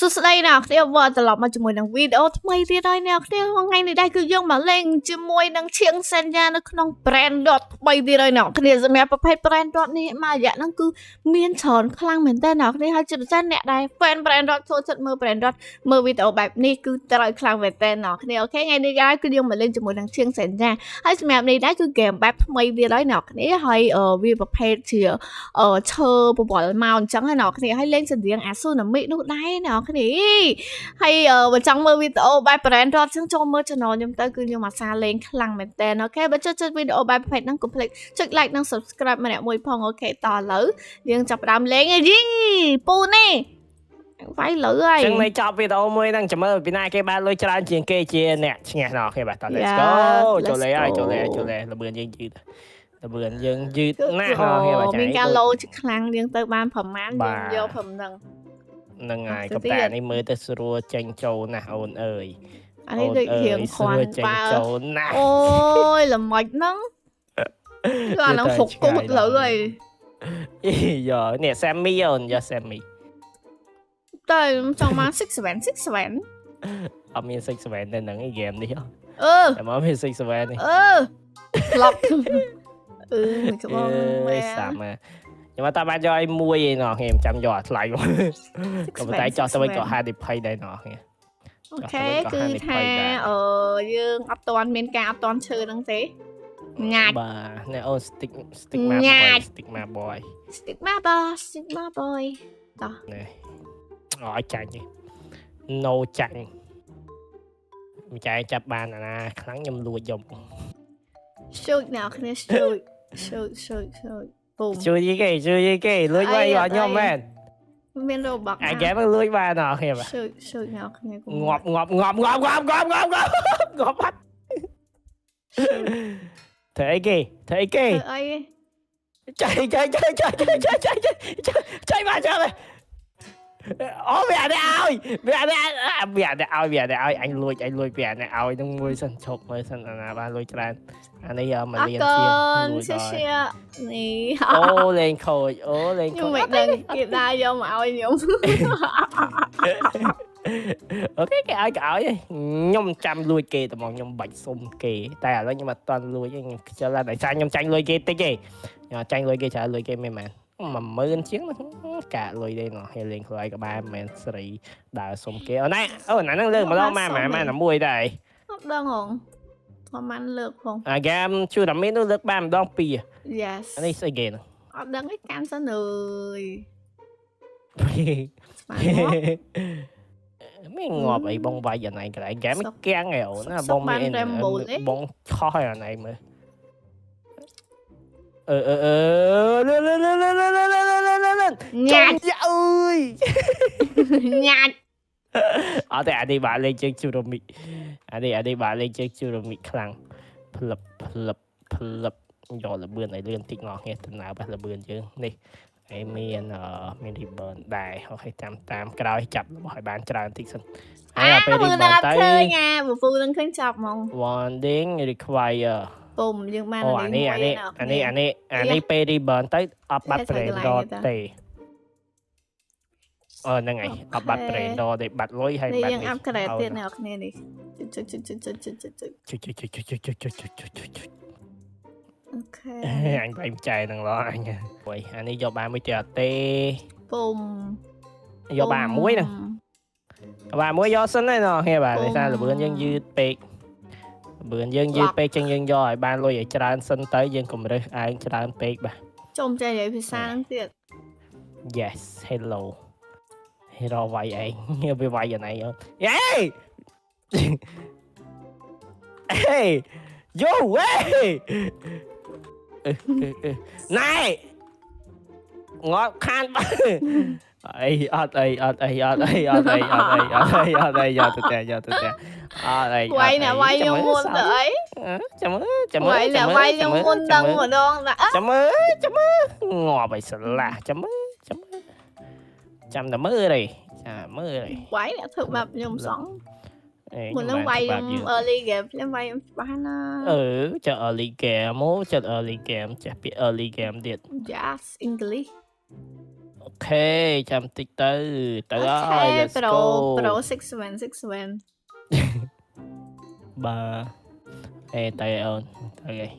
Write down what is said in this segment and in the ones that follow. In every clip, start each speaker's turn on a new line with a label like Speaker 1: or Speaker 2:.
Speaker 1: សួស្តីអ្នកគ្នាវត្តត្រឡប់មកជាមួយនឹងវីដេអូថ្មីទៀតហើយអ្នកគ្នាថ្ងៃនេះដែរគឺយើងមកលេងជាមួយនឹងឈៀងសញ្ញានៅក្នុង brand dot ថ្មីទៀតហើយអ្នកគ្នាសម្រាប់ប្រភេទ brand dot នេះមករយៈហ្នឹងគឺមានច្រើនខ្លាំងមែនតើអ្នកគ្នាហើយជាពិសេសអ្នកដែល fan brand dot ចូលចិត្តមើល brand dot មើលវីដេអូបែបនេះគឺត្រូវខ្លាំងមែនតើអ្នកគ្នាអូខេថ្ងៃនេះដែរគឺយើងមកលេងជាមួយនឹងឈៀងសញ្ញាហើយសម្រាប់នេះដែរគឺ game បែបថ្មីទៀតហើយអ្នកគ្នាហើយវាប្រភេទជាឈើបវល់មកអញ្ចឹងណាអ្នកគ្នាហើយលេងសញ្ញាអាស៊ូណាមីនោះដែរអ្នកគ្នាហើយបើចង់មើលវីដេអូបែប brand dot ចឹងចូលមើល channel ខ្ញុំទៅគឺខ្ញុំអាសាលេងខ្លាំងមែនតើអូខេបើចូលចិត្តវីដេអូបែបប្រភេទហ្នឹងកុំភ្លេចចុច like និង subscribe ម្នាក់មួយផងអូខេតឥឡូវយើងចាប់ផ្ដើមលេងហើយយីពូនេះវាយលើហើយ
Speaker 2: ចឹងមិនចប់វីដេអូមួយហ្នឹងចាំមើលពីណាគេបានលុយច្រើនជាងគេជាអ្នកឈ្នះណោះគេបាទតោះ let's go ចូលលេងហើយចូលលេងលបឿនយើងយឺតណាស់គេបាទ
Speaker 1: មានការលោខ្លាំងយើងទៅបានប្រមាណយើងយកព្រម
Speaker 2: ហ្នឹងហើយកប៉ានេះមើលទៅស្រួលចេញចូលណាស់អូនអើយ
Speaker 1: អានេះដូចរៀងខ្វាន់
Speaker 2: ចេញចូលណាស់
Speaker 1: អូយល្មិចហ្នឹងគឺអាហ្នឹងហុកគូតលើហើយ
Speaker 2: យ៉ានេះ Sammy អូនយ៉ា Sammy
Speaker 1: តែចង់មក67
Speaker 2: អត់មាន67នៅហ្នឹងឯហ្គេមនេះតែមកមាន67នេះ
Speaker 1: ក្លប់មិនក្បងមែន
Speaker 2: សាប់ខ្ញុំអត់បានយកឲ្យមួយឯណោះខ្ញុំចាំយកអាថ្លៃមកក៏តែចោះទៅវិញក៏ហាឌីភ័យដែរណោះខ្ញុំ
Speaker 1: អូខេគឺថាយើងអត់តាន់មានការអត់តាន់ឈើហ្នឹងទេងាច់
Speaker 2: បាទនេះអូ stigma boy
Speaker 1: តោះ
Speaker 2: នេះឲ្យចាញ់ no ចាញ់មិនចាយចាប់បានអាណាខ្លាំងខ្ញុំលួចយក
Speaker 1: shoot អ្នកគ្នា shoot ពុំ
Speaker 2: ជួយយីគេលួចវាយឲ្យខ្ញុំមែន
Speaker 1: មានរបស់
Speaker 2: អាហ្គេមលួចបានអស់ខ្ញុំ
Speaker 1: shoot អ្នកគ្នា
Speaker 2: ងាប់បាត់ធ្វើអីគេចៃមកចាំអូវាអត់ឲ្យអញលួចវាអត់ឲ្យនឹងមួយសិនឈប់មើលសិនអាណាបានលួចច្រើនអានេះយកមកលៀនទៀត
Speaker 1: នេះ
Speaker 2: អូលេងខូច
Speaker 1: ខ្ញុំមិនដឹងគេដាក់យកមកឲ្យខ្ញុំ
Speaker 2: អូខេគេឲ្យខ្ញុំចាំលួចគេតែមកខ្ញុំបាច់សុំគេតែឥឡូវខ្ញុំអត់ទាន់លួចទេខ្ញុំខ្ជិលតែសារខ្ញុំចាញ់លុយគេតិចទេខ្ញុំចាញ់លុយគេច្រើនលុយគេមិនមែន10000ជាងកាក់លុយទេណោះហើយលេងខ្លួនឯងក៏បានមិនមែនស្រីដើរសុំគេអូណាហ្នឹងលើកម្ដងម៉ាមួយដែរ
Speaker 1: អត់ដឹងហងប្រហែលលើកផង
Speaker 2: អាហ្គេមជួយតែមាននោះលើកបានម្ដង2
Speaker 1: Yes
Speaker 2: នេះស្អីគេហ្នឹង
Speaker 1: អត់ដឹងឯកាន់សិនអើយ
Speaker 2: មិនងាប់អីបងវាយអាណៃកន្លែងហ្គេមគាំងឯអូនណាបងឆោះឲ្យអាណៃមើល
Speaker 1: ញាច់
Speaker 2: អើយ
Speaker 1: ញាច់
Speaker 2: អត់ទេអានេះបាទលេងជើងជូរ៉ូមីអានេះបាទលេងជើងជូរ៉ូមីខ្លាំងផ្លឹបយកលបឿនឲ្យលឿនតិចងគ្នាដំណើរបាទលបឿនយើងនេះហើយមានribbon ដែរអូខេតាមក្រោយចាប់របស់ឲ្យបានច្រើនតិចសិន
Speaker 1: ហើយពេល ribbon ទៅឃើញពពូនឹងឃើញចាប់ហ្មង
Speaker 2: warning require
Speaker 1: ពុំយើងបាន
Speaker 2: អានេះពេល ribbon ទៅអត់បាត់ brand dot ទេហ្នឹងហើយអត់បាត់ brand dot ទេបាត់លុយហើយបាត់
Speaker 1: យើង upgrade ទៀតអ្នកគ្នានេះអូខេ
Speaker 2: អញបែងចែនឹងឡអញហួយអានេះយកបានមួយទៀតអត់ទេ
Speaker 1: ពុំ
Speaker 2: យកបានមួយហ្នឹងបានមួយយកសិនហើយណោះហេបាទដោយសារលបឿនយើងយឺតពេកចឹងយើងយកឲ្យបានលុយឲ្យច្រើនសិនទៅយើងកុំរើសឯងច្រើនពេកបាទ
Speaker 1: ចំចេះនិយាយភាសាហ្នឹងទៀត
Speaker 2: Yes hello វាយឯងវាវាយអាណៃអូយេYo way ណែងាប់ខានបើអីអត់អីយកទៅយកទៅអត់អី
Speaker 1: វាយណាវាយខ្ញុំមុនទៅអី
Speaker 2: ចាំមើល
Speaker 1: វាយណាវាយខ្ញុំមុនដឹងម្ដង
Speaker 2: ចាំមើលងាប់ឲ្យស្រឡះចាំតែមើលទេ
Speaker 1: វាយអ្នកធ្វើបាបខ្ញុំសងមុននឹងវាយខ្ញុំ early game ខ្ញុំវាយខ្ញុំច្បាស់ណា
Speaker 2: ចា early game មកចា early game ចាស់ពាក្យ early game ទៀត
Speaker 1: Yes English
Speaker 2: អូខេចាំតិចទៅទៅ
Speaker 1: អូ
Speaker 2: ហើ
Speaker 1: ខេ
Speaker 2: យ let's
Speaker 1: Pro
Speaker 2: go
Speaker 1: Pro 6767
Speaker 2: បាទអេទៅអូនទៅឯង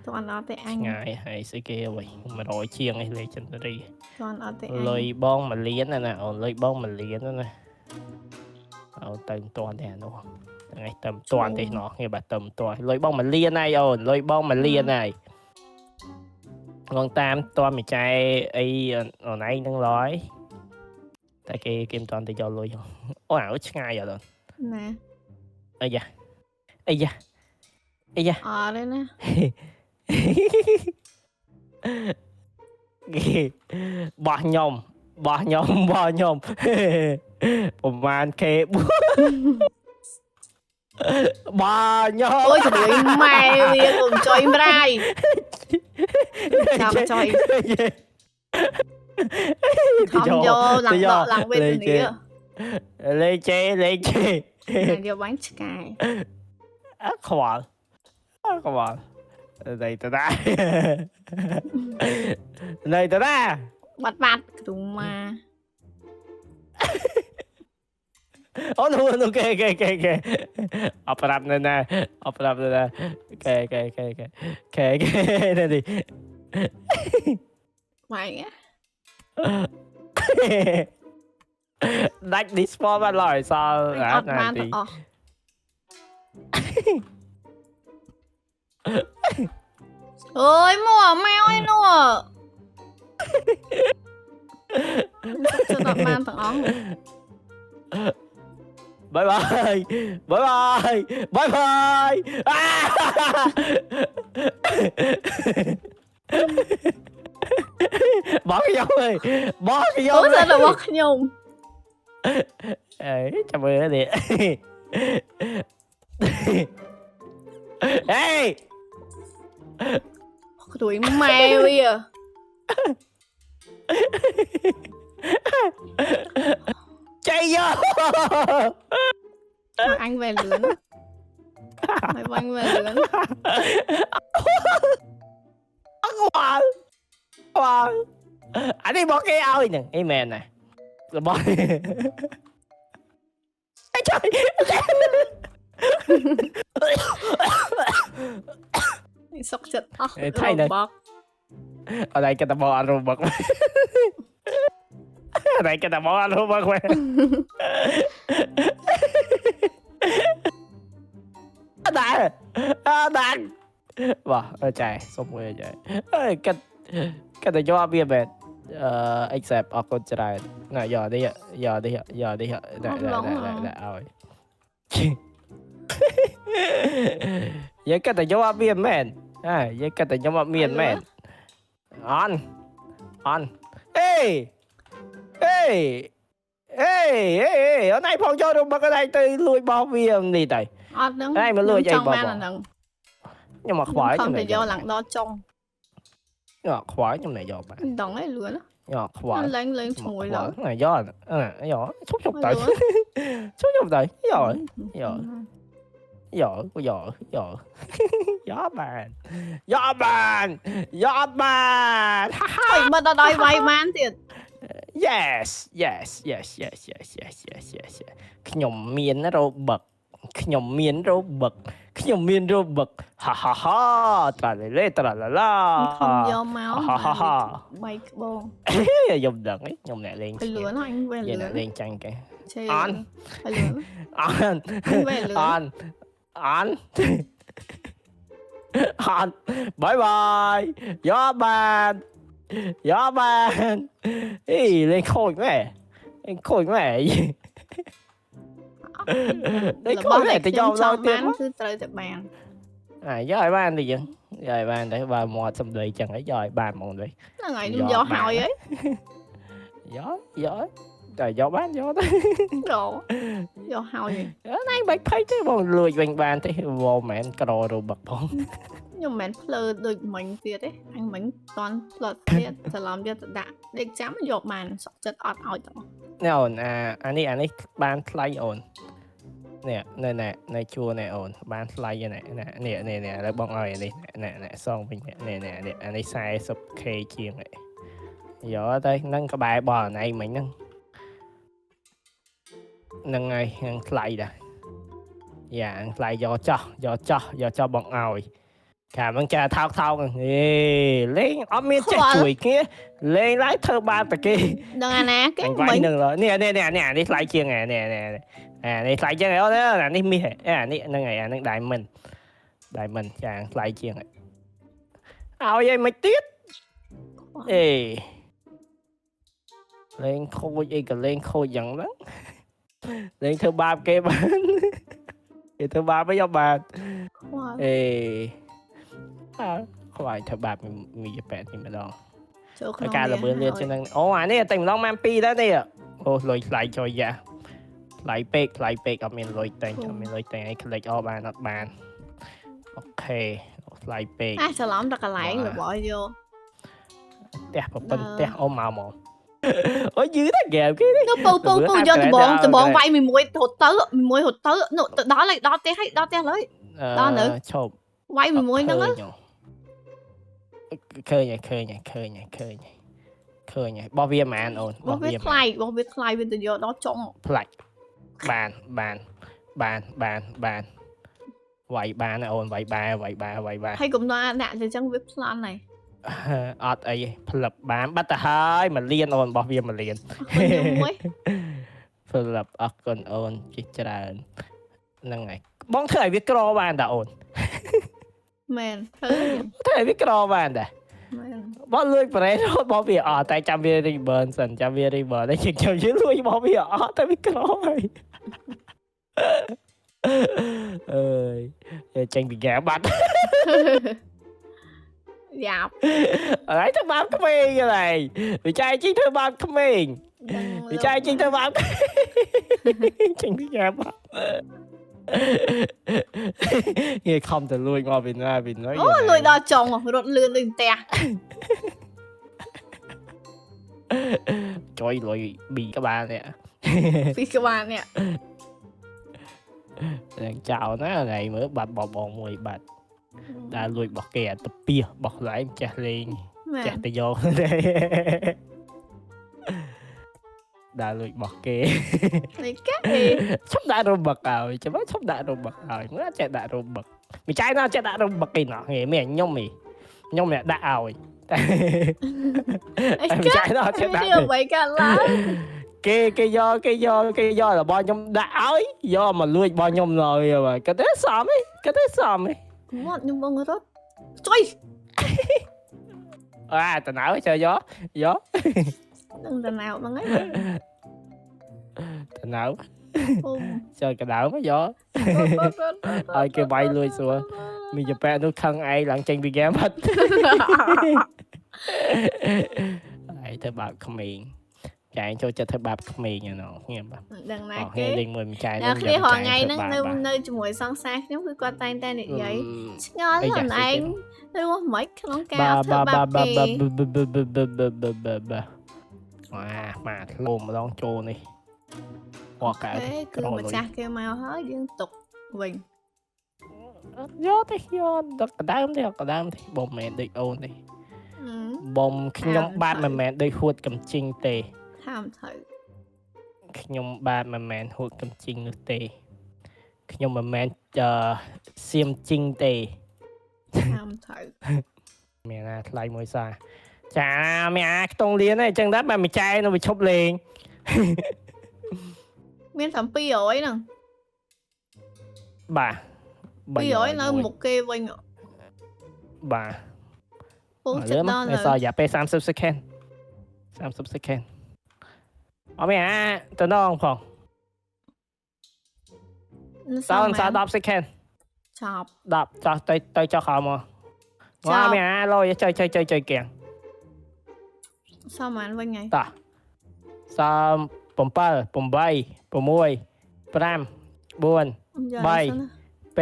Speaker 1: តន់អត់ទេអញ
Speaker 2: ឆ្ងាយហើយស្អីគេអ្វី100ជាងឯ legendary
Speaker 1: តន់អត់ទេអញ
Speaker 2: លុយបង1លានណាអូនលុយបង1លានណាអូទៅមិនតាន់ទេអានោះថ្ងៃទៅមិនតាន់ទេណោះគ្នាបាទទៅមិនតាន់លុយបង1លានហើយអូនលុយបង1លានហើយងតាមតាន់មួយចែអីអូនឯងនឹងឡើយតែគេមិនតាន់ទៅយកលុយអូអាឆ្ងាយអត់អូន
Speaker 1: ណា
Speaker 2: អាយ៉ាអាយ៉ាអាយ៉ា
Speaker 1: អត់ទេណា
Speaker 2: បោះខ្ញុំប្រហែល គេបាទខ្ញុំ
Speaker 1: អូយជួយម៉ែវាកុំចុយម្រាយចាំចុយខំយកឡើងដកឡើងវេទនា
Speaker 2: លេជេ
Speaker 1: យកបាញ់ឆ្កែ
Speaker 2: ខ្វល់đây ta đã đây ta đã
Speaker 1: បាត់គ្រូម៉ា
Speaker 2: អូនោះគេអបរាប់នៅណាអូគេនេះ
Speaker 1: ម៉ែ
Speaker 2: ដាច់ display បាត់ឡើយសល់
Speaker 1: អត់បានទាំងអស់អូយមួម៉ែអើយនោះចុះអត់បានទាំងអស់
Speaker 2: bye bye bỏ cái dấu ơi bỏ cái dấu
Speaker 1: អូសិនរបស់ខ្ញុំ
Speaker 2: ấy chào mừng đi ê
Speaker 1: គ្រួយម៉ែវា
Speaker 2: chạy vô
Speaker 1: អញវេលឿនហើយបាញ់វេលឿន
Speaker 2: wow anh đi bỏ cái ao nè em mẹ này rồi bỏ trời
Speaker 1: សុកចិត្តអស់
Speaker 2: ថៃនៅ
Speaker 1: បក
Speaker 2: ở đây cái tao bỏ ăn rồi bật ở đây cái tao bỏ ăn rồi bật quên đạn đạn wow trời xong rồi trời ơi cái này cho bia bệt accept ở con trai này giờ đi đây rồi vậy cái này cho bia men vậy cái này cho bia men on ê ở đây phong cho đúng cái này tôi lùi bao bia đi đây
Speaker 1: អត់ហ្នឹង
Speaker 2: đây mà lùi vậy
Speaker 1: ចង់
Speaker 2: bỏ
Speaker 1: បានអាហ្នឹង
Speaker 2: nhưng mà khoái
Speaker 1: ខំ
Speaker 2: trong
Speaker 1: តែ
Speaker 2: này
Speaker 1: យកឡើងដល់ចុង
Speaker 2: nhỏ khoái trong này giò bạn
Speaker 1: មិនដឹងឯងលឿន
Speaker 2: nhỏ khoái
Speaker 1: លេងជាមួយលើ
Speaker 2: này giò giò xúc xúc tới xúc xúc tới giò giò giò giò giò gió bàn
Speaker 1: អុយមើលដល់ដល់វាយបានទៀត
Speaker 2: yes ខ្ញុំមានរោបឹកខ្ញុំមានរោបឹកហាហាហាត្រាលេត្រាឡាឡា
Speaker 1: ខំយកមក
Speaker 2: ហាហាហា
Speaker 1: បីក្បូង
Speaker 2: ខ្ញុំដឹងខ្ញុំអ្នកលេង
Speaker 1: ទៅលឿនអញវេល
Speaker 2: យា
Speaker 1: ឿ
Speaker 2: អ្នក
Speaker 1: ន
Speaker 2: លេងចាញ់គេ
Speaker 1: ឆេ
Speaker 2: អន
Speaker 1: ហើយលឿន
Speaker 2: អន
Speaker 1: វេលឿ
Speaker 2: អ
Speaker 1: ន
Speaker 2: នបាយបាយយកបានអីលេងខូចមែនលេងខូចមែនលេងខូចមែនទៅយកឡើងទៀត
Speaker 1: គឺត្រូវតែបាន
Speaker 2: យកឲ្យបានតិចចឹងយកឲ្យបានទៅបើមាត់សំដីចឹងឲ្យយកឲ្យបានហ្មងទៅ
Speaker 1: ហ្នឹងហើយខ្ញុំយកហើយហី
Speaker 2: យកតែយកបានយកទៅ
Speaker 1: យកហើយ
Speaker 2: ណៃបាច់ភ័យទេបងលួចវិញបានទេវ៉មែនក្ររបឹកផង
Speaker 1: ខ្ញុំមិនមែនភ្លើដូចមិញទៀតទេអញមិញតន់ផ្លត់ទៀតច្រឡំយកទៅដាក់ដេកចាំយកបានសុកចិត្តអត់ឲ្យទាំង
Speaker 2: នេះអូនអានេះបានថ្លៃអូននេះនៅជួរនេះអូនបានថ្លៃនេះឥឡូវបងឲ្យនេះសងវិញនេះអានេះ 40k ជាង Dỗ tới nâng cái bài bò này mình nâng ngay nâng lại đã dạ lại do cho bọn ngồi cả bằng cha thao thao lên ở miền chạy chuối kia lên lái thơ ba tờ kia
Speaker 1: đừng à nè cái
Speaker 2: anh quay nâng rồi nè đi lại chiêng nè đi lại chiêng này đó là đi mi nè nâng này nâng đại mình chàng lại chiêng này ao vậy mày tiếc ê lên khôi gì cả lên khôi dần lắm lên thơ ba kia bán thì thơ ba với nhau bạn ê không phải thơ ba mình dập bẹt nhưng mà đó cái ca là bữa liên cho nên ô anh ấy tình long man pi đó đi ô lôi lại cho dạ lại bake ở mình lôi tên ấy click all bàn not bàn ok lại bake
Speaker 1: ai sao lắm đặt lại rồi bỏ vô
Speaker 2: tè một bên tè ôm màu một ở dưới đó kìa cái
Speaker 1: nó pu vô tụi bọn vay mình mua hột tớ đó là đó tè lấy đó nữa vay mình mua nó
Speaker 2: khơi nhỉ bao viên mà ăn ổn
Speaker 1: bao viên clay bên từ vô đó trong
Speaker 2: lại bàn vậy bàn ổn vậy ba
Speaker 1: hay cũng nó nạn thì trong viết plan này
Speaker 2: ọt ấy lập bán bắt hai mà liên ổn bao viên mà liên lập còn ổn chỉ tràn năng này bóng thời viết cro bàn đã ổn
Speaker 1: man
Speaker 2: thời viết cro bàn đã bó lùi bởi đó bó bìa tại chăm bìa rì bờn sẵn chăm bìa rì bờn đấy chừng chừng dưới lùi bó bìa tại viết cro này chanh bị ghé bắt
Speaker 1: dạp
Speaker 2: ở đấy thơ bám của mình như này vì trai chính thơ bám của mình vì trai chính thơ bám chanh bị ghé bắt nghe không thể lùi ngồi vì nói
Speaker 1: lùi đo chồng rột lươn lên tè
Speaker 2: trời lùi bị các bạn nè
Speaker 1: vì các bạn nè
Speaker 2: chào nó này mới bật bỏ mùi bật đã lùi bỏ kè tập bia bỏ lại em chặt lên chặt tay vô đã lùi bỏ kè sắp đã rung bật rồi chứ mới sắp đã rung bật rồi mới chạy đã rung bật mày trái nó chạy đã rung bật kỳ nọ nghe mày nhông mày đã rồi mày trái nó chạy đã
Speaker 1: vậy cả lá
Speaker 2: cái do là bao nhom đã ấy do mà lùi bao nhom rồi mà cái thế xàm ấy
Speaker 1: ngon nhưng bông rớt chơi
Speaker 2: tao não chơi gió
Speaker 1: đừng tao nào bằng ấy
Speaker 2: tao não chơi cái đảo mới gió ai kêu bay lùi xuống mình chụp nó khăn ai lặng chân bị ghé mất ai thơ bạc không miệng chạy cho thơ bạc không miệng nha nó nghe bà
Speaker 1: đằng này
Speaker 2: nghe liền mình chạy
Speaker 1: nó khi họ ngày nó nơi mùi son sát nếu cứ qua tay này vậy ngon lắm anh đúng không mấy con cao thơ bạc kì mà luôn mà đón trô này hoặc cả cứ mà cha kêu màu hết liên tục mình
Speaker 2: gió đợt cả đám thì bom mẹ đi ôn đi bom nhom ba mẹ đi hụt cầm chinh tề
Speaker 1: tham thử
Speaker 2: nhom ba mẹ hụt cầm chinh nước tề nhom mẹ xiêm chinh tề
Speaker 1: tham thử
Speaker 2: mẹ là lại mới xa chà mẹ tông liên này chân đất mà mày trai nó bị chốc liền
Speaker 1: miếng thẩm pi ổi nè
Speaker 2: bà
Speaker 1: pi ổi nó một kê vinh
Speaker 2: bà
Speaker 1: bốn chục đô
Speaker 2: này sao giả pe 30 second mẹ tao nó không sao 10 second
Speaker 1: chọc
Speaker 2: đọc cho tôi cho họ mà ngon mẹ lôi chơi kìa
Speaker 1: sao mà anh Vinh này
Speaker 2: ta sao bom bay bom môi pram buồn bay p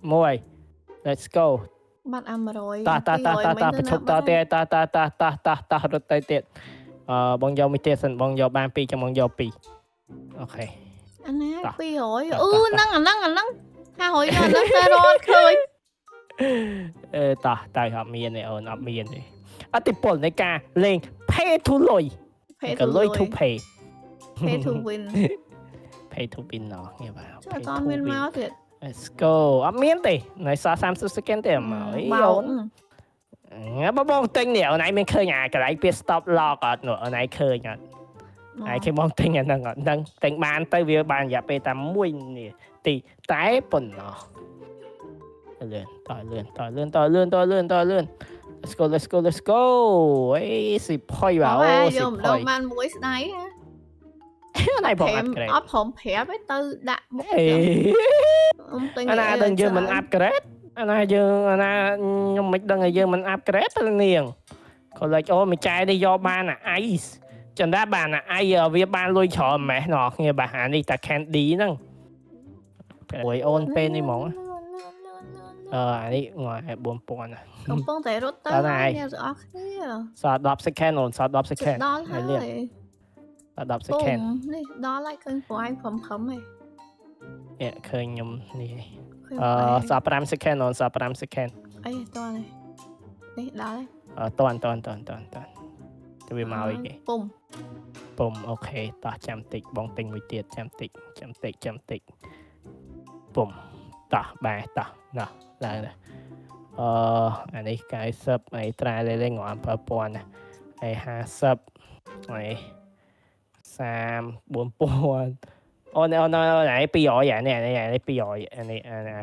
Speaker 2: môi let's go
Speaker 1: bắt ăn rồi
Speaker 2: ta chụp ta rút tay tiệt bong dâu mi tiệt sân bong dâu ban pi cho bong dâu pi ok
Speaker 1: anh á pi hỏi năng ha hỏi nó ta rồi khơi
Speaker 2: ta họ miền này ở miền nàyติดผลในการเล่งเพ pay to លុយ
Speaker 1: pay
Speaker 2: ក៏
Speaker 1: to
Speaker 2: លុយ to
Speaker 1: lôi
Speaker 2: pay
Speaker 1: pay to win
Speaker 2: pay to win ណោះគ្នាបាទ
Speaker 1: cho
Speaker 2: pay
Speaker 1: con
Speaker 2: to
Speaker 1: win
Speaker 2: win
Speaker 1: máu thiệt
Speaker 2: let's go អត់មានទេនៅសល់30 second ទេមកអីអូនបងទិញនេះអូនឯងមានឃើញអាកន្លែងពាក្យ stop log អត់នោះអូនឯងឃើញអត់ ឯគេមកទិញអាហ្នឹងអត់ដឹងទិញបានទៅវាបានរយៈពេលតែ1នាទីតែប៉ុណ្ណោះលឿនតលឿន let's go អេសិផុយបាទអូសិផុយ
Speaker 1: បានមួយស្ដៃ
Speaker 2: ណៃបងអាប់ក្រេត
Speaker 1: អត់ព្រមប្រាប់ទេទៅដាក់មុខ
Speaker 2: អេ
Speaker 1: ទិញ
Speaker 2: អាណាដឹងយើងមិនអាប់ក្រេតអាណាខ្ញុំមិនដឹងឲ្យយើងមិនអាប់ក្រេតទៅនាងក៏លេចអូមួយចែនេះយកបានអា ice ចឹងដែរបានអា ice វាបានលុយច្រើនម៉េះណោះគ្នាបាទអានេះតែ candy ហ្នឹងព្រួយអូនពេលនេះហ្មងអានេះងល់ឲ្យ 4000
Speaker 1: កំពុងតែរត់ទៅអ្នកទាំងអស់គ្នា
Speaker 2: សល់10 second អូនសល់10 second
Speaker 1: ដល់ហើយ
Speaker 2: 10 second
Speaker 1: នេះដល់ហើយឃើញព្រោះឯងព្រមហឹមហ៎
Speaker 2: នេះឃើញខ្ញុំនេះសល់5 second អូនសល់5 second
Speaker 1: អីតោះនេះដល់ហើយ
Speaker 2: តន់ទៅវាមកអីគេពុំអូខេតោះចាំតិចបងទិញមួយទៀតចាំតិចពុំតោះបាទតោះណោះឡើងទៅអានេះ90ហើយត្រាលេងងំ7000ណាហើយ50ហើយ30 4000អូន200អានេះ200អានេះ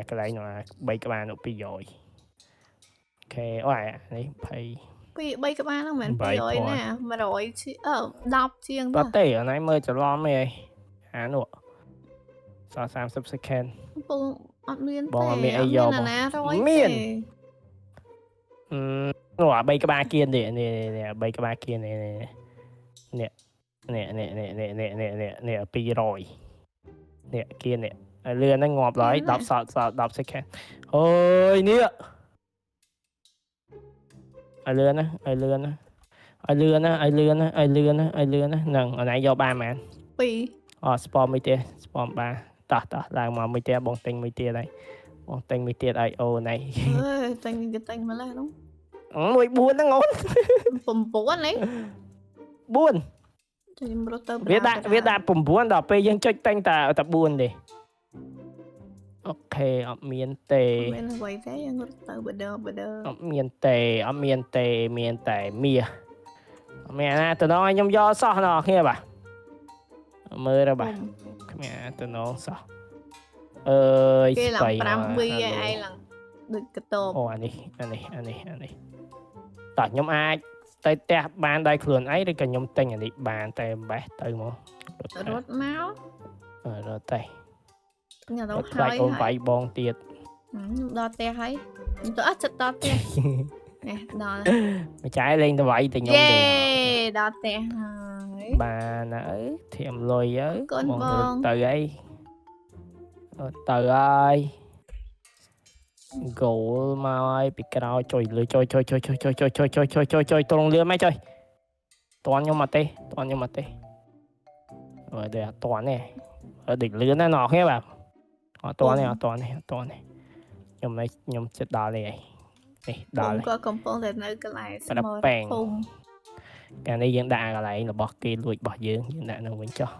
Speaker 2: កន្លែងនោះ3ក្បាលនោះ200អូខេអូនេះ20
Speaker 1: 3ក្បាលហ្នឹងមិន200ណា10010ជាង
Speaker 2: បាត់ទេអានេះមើលច្រឡំអីអានោះសល់30 second
Speaker 1: ពងអត់មានទេ
Speaker 2: បងអត់មានអីយកបងមាននោះអា3ក្បាលគៀននេះ3ក្បាលគៀននេះ200នេះគៀននេះលឿនហ្នឹងងាប់ហើយ10 second អូយនេះឲ្យលឿនណាហ្នឹងអនឡាញយកបានមែន2ស្ពមមួយទៀតស្ពមបានតោះឡើងមកមួយទៀតបងទិញមួយទៀតហើយបងទិញមួយទៀតឲ្យអូនហើយ
Speaker 1: ទិញម្លេះហ្នឹង
Speaker 2: មួយ4ហ្នឹងអូន
Speaker 1: 9នេះ
Speaker 2: 4
Speaker 1: ខ្ញុំរត់ទៅ
Speaker 2: វាដាក់9ដល់ពេលយើងចុចតែងតែ4ទេអូខេអត់មានទេ
Speaker 1: មានអ្វីទេយើងរត់ទៅបដ
Speaker 2: អត់មានទេមានតែមាសមានណាតំណងឲ្យខ្ញុំយកសោះណោះគ្នាបាទមើលទៅបាទគ្មានតំណងសោះអើយស្បៃ
Speaker 1: គេឡើង5 2ឯងឡើងដូចកតប
Speaker 2: អូអានេះតោះខ្ញុំអាចទៅផ្ទះបានដោយខ្លួនឯងឬក៏ខ្ញុំទិញអានេះបានតែបេះទៅមករ
Speaker 1: ត់មករ
Speaker 2: ត់ទេ
Speaker 1: ខ្ញុំទៅ
Speaker 2: ហើយអូនបាយបងទៀត
Speaker 1: ខ្ញុំដល់ផ្ទះហើយខ្ញុំទៅអត់ចិត្តដល់ផ្ទះនេះដល់
Speaker 2: ម្ចាស់លេងទៅវាយទៅខ្ញុំទេ
Speaker 1: ដល់ផ្ទះហើយ
Speaker 2: បានហើយធៀមលុយហើយកូន
Speaker 1: បង
Speaker 2: ទៅអីទៅហើយគោលមកហើយពីក្រោយចុយលុយចុយត្រង់លឿនមកចុយតន់ខ្ញុំមកទេអឺតែអត់តន់ទេដូចលឿនណាស់ណោះគ្នាបាទអត់តន់ទេខ្ញុំចិត្តដល់នេះដល់
Speaker 1: ក៏កំពុងតែនៅកន្លែងស្មោះភូមិ
Speaker 2: កាលនេះយើងដាក់កន្លែងរបស់គេលួចរបស់យើងដាក់នៅវិញចុះ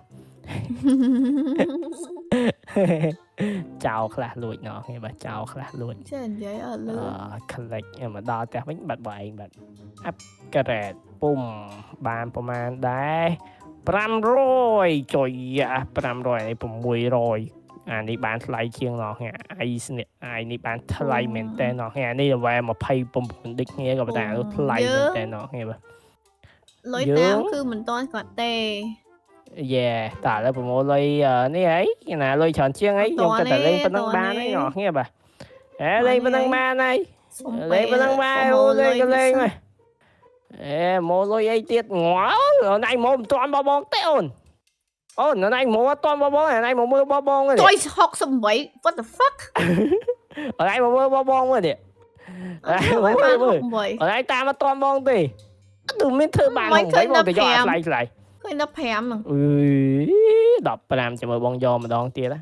Speaker 2: ចោលខ្លះលួចណោះគេបាទចោលខ្លះលួច
Speaker 1: ចេះនិយាយអត់លឿន
Speaker 2: ក្លិចមកដល់ផ្ទះវិញបាត់បងឯងបាត់អាប់ក្រេតពុំបានប្រហែលដែរ500ចុយ500នេះ600អានេះបានថ្លៃជាងណោះអានេះបានថ្លៃមែនតើណោះអានេះវ៉ែ29ដូចគ្នាក៏តែថ្លៃមែនតើណោះគេបាទ
Speaker 1: លុយតាមគឺមិនតាន់គាត់ទេ
Speaker 2: តែឥឡូវប្រមូលលុយនេះហីណាលុយច្រើនជាងហីខ្ញុំគិតតែលេងប៉ុណ្ណឹងបានហីណោះគ្នាបាទលេងប៉ុណ្ណឹងបានហីលេងប៉ុណ្ណឹងបានលេងហើយមកលុយអីទៀតងល់ណៃមកមិនតាន់បបងទេអូនណៃមកអត់តាន់បបងណៃមកមើលបបងទេ
Speaker 1: ចុយ68 what the fuck
Speaker 2: ណៃមកមើលបបងមើលទេណៃតាមអត់តាន់បងទេអត់មានធ្វើបានហ្នឹងបងទៅយកអាថ្លៃ
Speaker 1: ឃើញ15ហ្នឹង
Speaker 2: អឺ15ចាំមើលបងយកម្ដងទៀតណា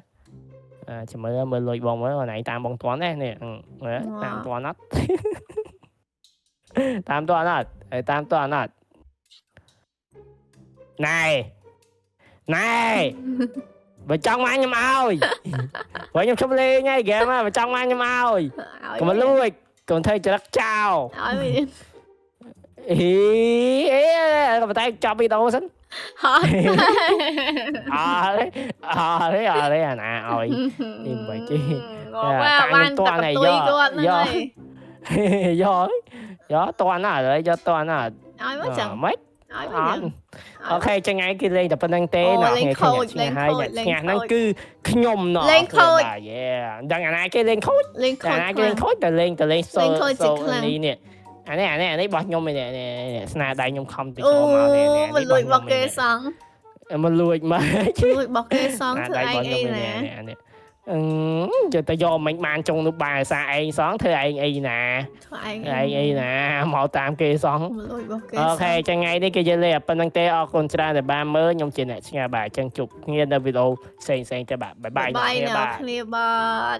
Speaker 2: ចាំមើលលុយបងមើលណៃតាមបងតាន់ទេនេះតាមតាន់អត់តាមតាន់អត់ này bà trong anh nhầm ơi với nhầm chụp lên ngay kìa mà bà trong anh nhầm ơi còn mà lui còn thấy cho đất chào ý còn tay cho bị đâu xin đấy à nè ơi im vậy chứ
Speaker 1: bạn toàn này
Speaker 2: do toàn à đấy do toàn à mấy ok cho ngay kia lên tập năng tế nọ nghe nghe hai nhà năng cư nhom nọ
Speaker 1: lên khôi
Speaker 2: đằng này cái lên khôi đằng cái lên khôi từ lên sơ đi nè anh ấy bỏ nhom này nè sna đây nhom không từ màu nè
Speaker 1: mình lùi bọc kê xong
Speaker 2: mình lùi mà
Speaker 1: lùi bọc kê xong thưa anh nè
Speaker 2: giờ ta do mình mang trong lúc bài xa anh xóm thưa anh nè anh nè màu tam kia xóm ok cho ngay đi cái dây lẹp bên đăng tế ở con tra để ba mới nhung chuyện này nghe bài chân chụp nghe video xem cho bạn bye bye
Speaker 1: nè bye